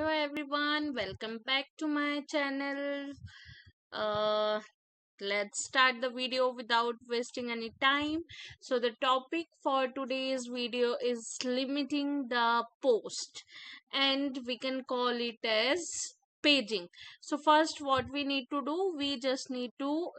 Hello everyone, welcome back to my channel. Uh, let's start the video without wasting any time. So the topic for today's video is limiting the post, and we can call it as paging. So first what we need to do, we just need to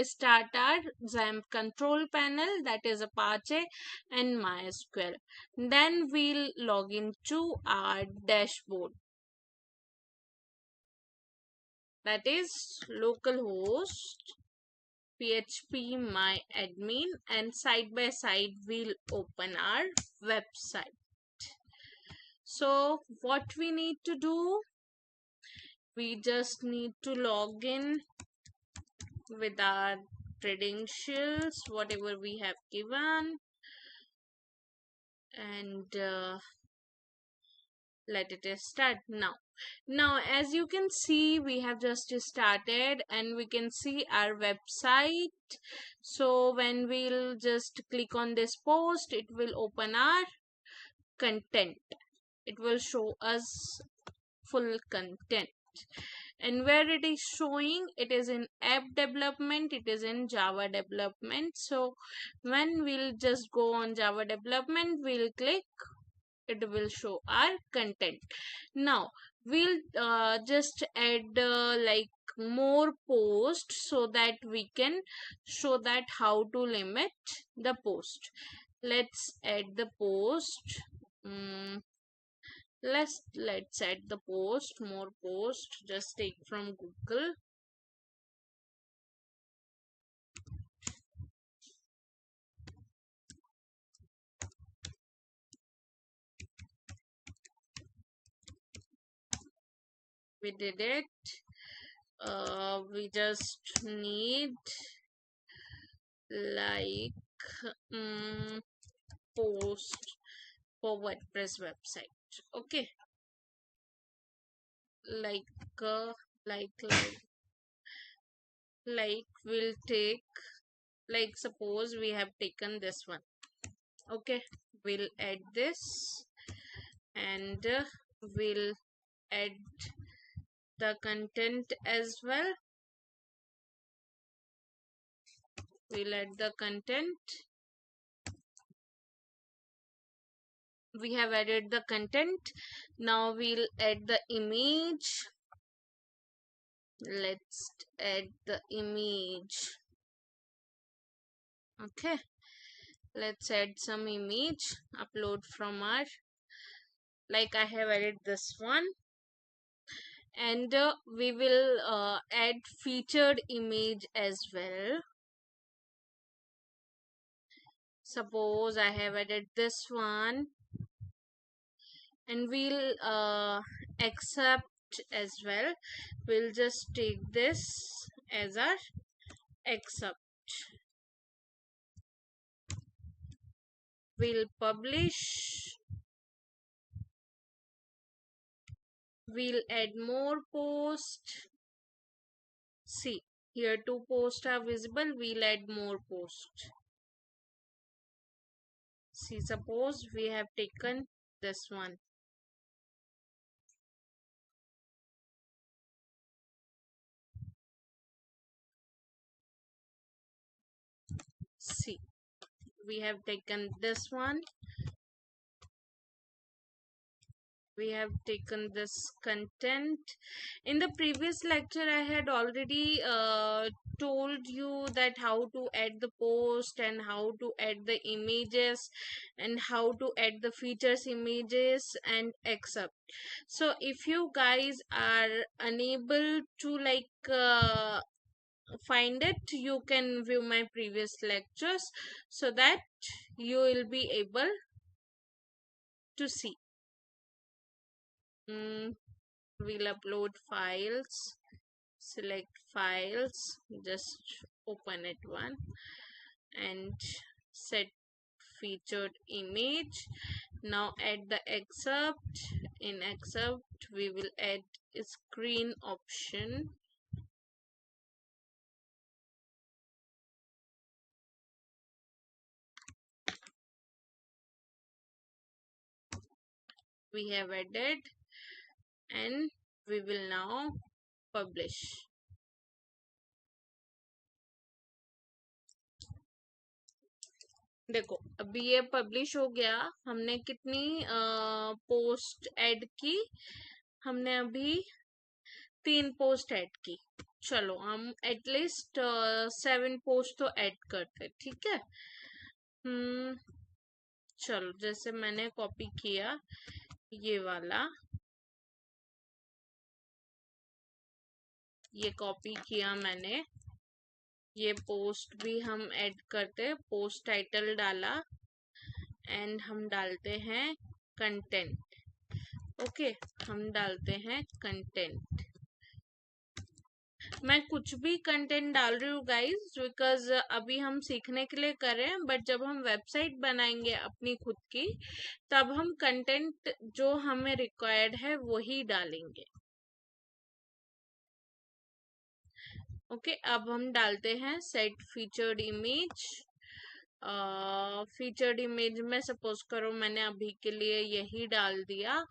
start our XAMPP control panel, that is Apache and MySQL. Then we'll log into our dashboard, that is localhost php my admin, and side by side we'll open our website. So what we need to do, we just need to log in with our credentials whatever we have given, and let it start now. As you can see, we have just started and we can see our website. So when we'll just click on this post, it will open our content. It will show us full content, and where it is showing, it is in app development, it is in Java development. So when we'll just go on Java development, we'll click, it will show our content. Now we'll just add like more posts so that we can show that how to limit the post. Let's add the post. Let's add the post, more post, just take from Google. We did it. We just need like post for WordPress website. Okay, like uh, like like like we'll take, like suppose we have taken this one. Okay, we'll add this, and we'll add the content as well. We'll add the content. We have added the content. Now we'll add the image. Let's add the image. Okay, let's add some image, upload from our, like I have added this one, and we will add featured image as well. Suppose I have added this one, and we'll accept as well. We'll just take this as our accept. We'll publish. We'll add more post. See, here two posts are visible. We'll add more post. See, suppose we have taken this one. See, we have taken this one. We have taken this content. In the previous lecture, I had already told you that how to add the post and how to add the images and how to add the features images and accept. So if you guys are unable to find it, you can view my previous lectures so that you will be able to see. We'll upload files, select files, just open it one, and set featured image. Now add the excerpt. In excerpt we will add a screen option. We have added, and we will now publish. देखो अभी ये publish हो गया। हमने कितनी post add की? हमने अभी 3 पोस्ट ऐड की। चलो हम एटलीस्ट 7 पोस्ट तो ऐड करते, ठीक है। चलो जैसे मैंने कॉपी किया ये वाला, ये कॉपी किया मैंने, ये पोस्ट भी हम ऐड करते, पोस्ट टाइटल डाला एंड हम डालते हैं कंटेंट। ओके, हम डालते हैं कंटेंट। मैं कुछ भी कंटेंट डाल रही हूँ गाइस, बिकॉज अभी हम सीखने के लिए कर रहे हैं, बट जब हम वेबसाइट बनाएंगे अपनी खुद की, तब हम कंटेंट जो हमें रिक्वायर्ड है वही डालेंगे। ओके, अब हम डालते हैं set featured image. Featured image में सपोज करो मैंने अभी के लिए यही डाल दिया,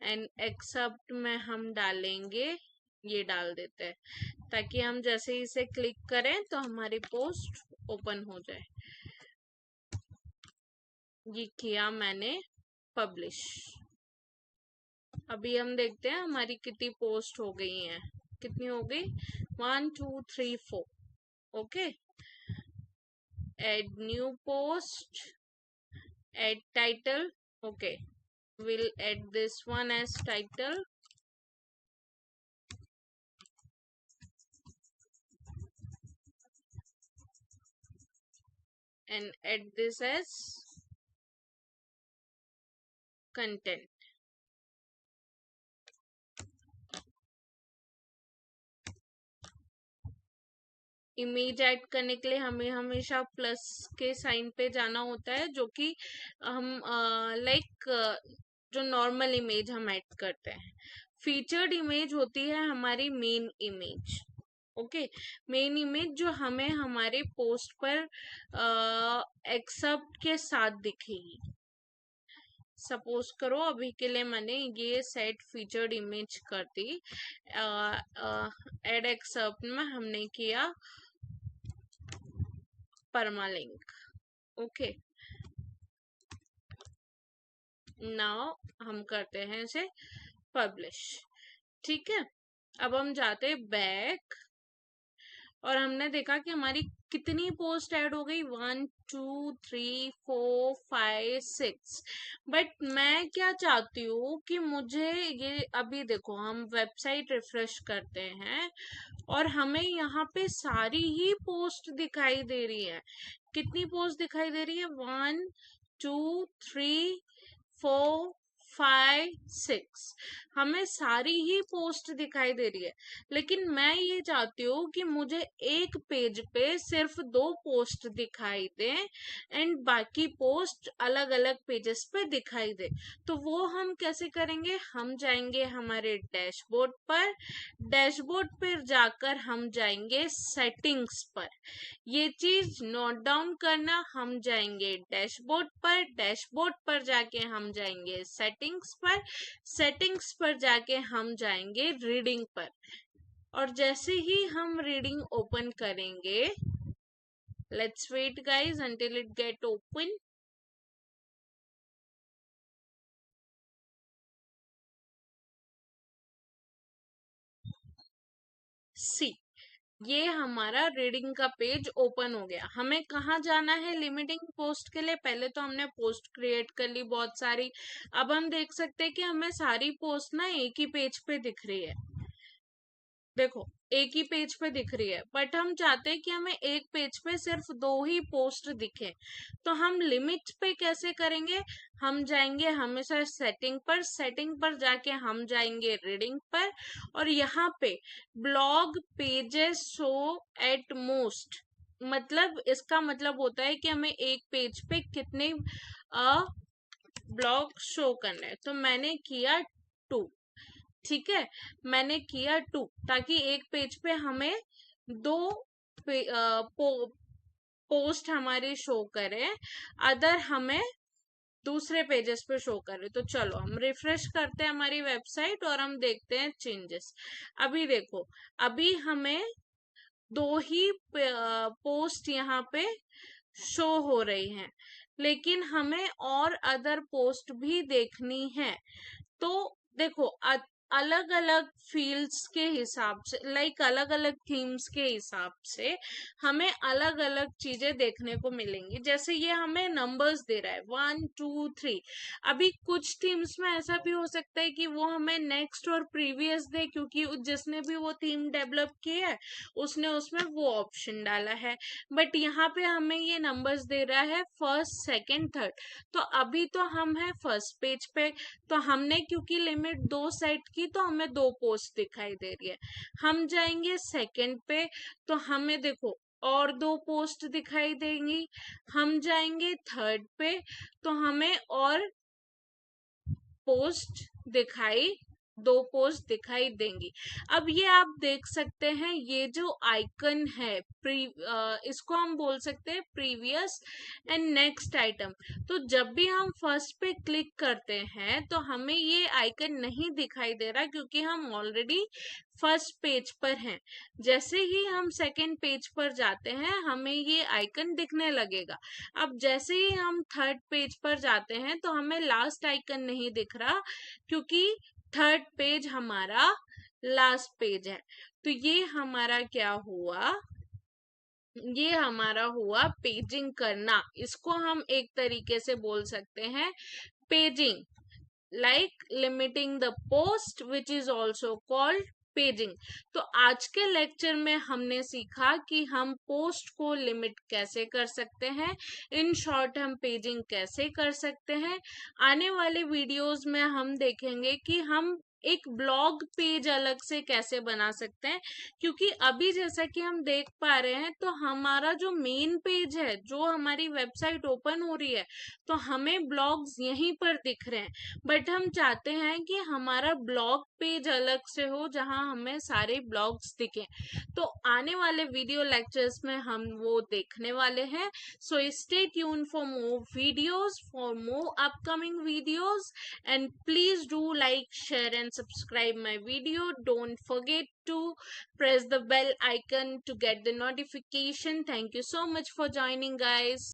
एंड एक्सेप्ट में हम डालेंगे, ये डाल देते हैं ताकि हम जैसे ही इसे क्लिक करें तो हमारी पोस्ट ओपन हो जाए। ये किया मैंने पब्लिश। अभी हम देखते हैं हमारी कितनी पोस्ट हो गई हैं। कितनी हो गई? 1 2 3 4। Okay, add new post, add title. Okay, we'll add this one as title, and add this as content. Image add करने के लिए हमें हमेशा प्लस के साइन पे जाना होता है, जो कि हम लाइक जो नॉर्मल इमेज हम ऐड करते हैं। फीचर्ड इमेज होती है हमारी main image. Okay, main image जो हमें हमारे पोस्ट पर एक्सेप्ट के साथ दिखेगी। सपोज करो अभी के लिए मैंने ये सेट फीचर्ड इमेज कर दी। एड एक्सेप्ट में हमने किया परमालिंक। ओके, नाउ हम करते हैं इसे पब्लिश। ठीक है, अब हम जाते बैक और हमने देखा कि हमारी कितनी पोस्ट ऐड हो गई, 1 2 3 4 5 6। बट मैं क्या चाहती हूँ कि मुझे ये, अभी देखो हम वेबसाइट रिफ्रेश करते हैं और हमें यहाँ पे सारी ही पोस्ट दिखाई दे रही है। कितनी पोस्ट दिखाई दे रही है? 1 2 3 4 5 6। हमें सारी ही पोस्ट दिखाई दे रही है, लेकिन मैं ये चाहती हूँ कि मुझे एक पेज पे सिर्फ 2 पोस्ट दिखाई दे एंड बाकी पोस्ट अलग अलग पेजेस पे दिखाई दे। तो वो हम कैसे करेंगे? हम जाएंगे हमारे डैशबोर्ड पर, डैशबोर्ड पर जाकर हम जाएंगे सेटिंग्स पर। ये चीज नोट डाउन करना, हम जाएंगे डैशबोर्ड पर, डैशबोर्ड पर जाके हम जाएंगे सेटिंग्स पर, सेटिंग्स पर जाके हम जाएंगे रीडिंग पर। और जैसे ही हम रीडिंग ओपन करेंगे, let's wait guys until it get open. See, ये हमारा रीडिंग का पेज ओपन हो गया। हमें कहाँ जाना है लिमिटिंग पोस्ट के लिए? पहले तो हमने पोस्ट क्रिएट कर ली बहुत सारी। अब हम देख सकते हैं कि हमें सारी पोस्ट ना एक ही पेज पे दिख रही है। देखो एक ही पेज पे दिख रही है, बट हम चाहते हैं कि हमें एक पेज पे सिर्फ 2 ही पोस्ट दिखे। तो हम लिमिट पे कैसे करेंगे? हम जाएंगे हमेशा सेटिंग पर, सेटिंग पर जाके हम जाएंगे रीडिंग पर, और यहाँ पे blog pages show at most, मतलब इसका मतलब होता है कि हमें एक पेज पे कितने ब्लॉग शो करना है। तो मैंने किया 2। ठीक है, मैंने किया 2 ताकि एक पेज पे हमें 2 पोस्ट हमारे शो करे। अदर हमें दूसरे पेजेस पे शो कर रही। तो चलो हम रिफ्रेश करते हैं हमारी वेबसाइट और हम देखते हैं चेंजेस। अभी देखो, अभी हमें दो ही पोस्ट यहाँ पे शो हो रही हैं, लेकिन हमें और अदर पोस्ट भी देखनी है। तो देखो, अलग अलग फील्ड्स के हिसाब से, लाइक अलग अलग थीम्स के हिसाब से हमें अलग अलग चीजें देखने को मिलेंगी। जैसे ये हमें नंबर्स दे रहा है 1 2 3। अभी कुछ थीम्स में ऐसा भी हो सकता है कि वो हमें नेक्स्ट और प्रीवियस दे, क्योंकि जिसने भी वो थीम डेवलप की है उसने उसमें वो ऑप्शन डाला है। बट यहाँ पे हमें ये नंबर्स दे रहा है फर्स्ट सेकंड थर्ड। तो अभी तो हम है फर्स्ट पेज पे, तो हमने क्योंकि लिमिट दो सेट की तो हमें दो पोस्ट दिखाई दे रही है। हम जाएंगे सेकंड पे, तो हमें देखो और दो पोस्ट दिखाई देंगी। हम जाएंगे थर्ड पे, तो हमें और पोस्ट दिखाई दो पोस्ट दिखाई देंगी। अब ये आप देख सकते हैं, ये जो आइकन है इसको हम बोल सकते हैं प्रीवियस एंड नेक्स्ट आइटम। तो जब भी हम फर्स्ट पे क्लिक करते हैं तो हमें ये आइकन नहीं दिखाई दे रहा, क्योंकि हम ऑलरेडी फर्स्ट पेज पर हैं। जैसे ही हम सेकंड पेज पर जाते हैं हमें ये आइकन दिखने लगेगा। अब जैसे ही हम थर्ड पेज पर जाते हैं तो हमें लास्ट आइकन नहीं दिख रहा, क्योंकि थर्ड पेज हमारा लास्ट पेज है। तो ये हमारा क्या हुआ, ये हमारा हुआ पेजिंग करना। इसको हम एक तरीके से बोल सकते हैं paging, like limiting the post, which is also called paging. तो आज के लेक्चर में हमने सीखा कि हम पोस्ट को लिमिट कैसे कर सकते हैं, इन शॉर्ट हम पेजिंग कैसे कर सकते हैं। आने वाले वीडियोस में हम देखेंगे कि हम एक ब्लॉग पेज अलग से कैसे बना सकते हैं, क्योंकि अभी जैसा कि हम देख पा रहे हैं तो हमारा जो मेन पेज है, जो हमारी वेबसाइट ओपन हो रही है, तो हमें ब्लॉग्स यहीं पर दिख रहे हैं। बट हम चाहते हैं कि हमारा ब्लॉग पेज अलग से हो जहां हमें सारे ब्लॉग्स दिखें। तो आने वाले वीडियो लेक्चर्स में हम वो देखने वाले हैं। So stay tune for more videos, for more upcoming videos, and please do like, share and subscribe my video. Don't forget to press the bell icon to get the notification. Thank you so much for joining, guys.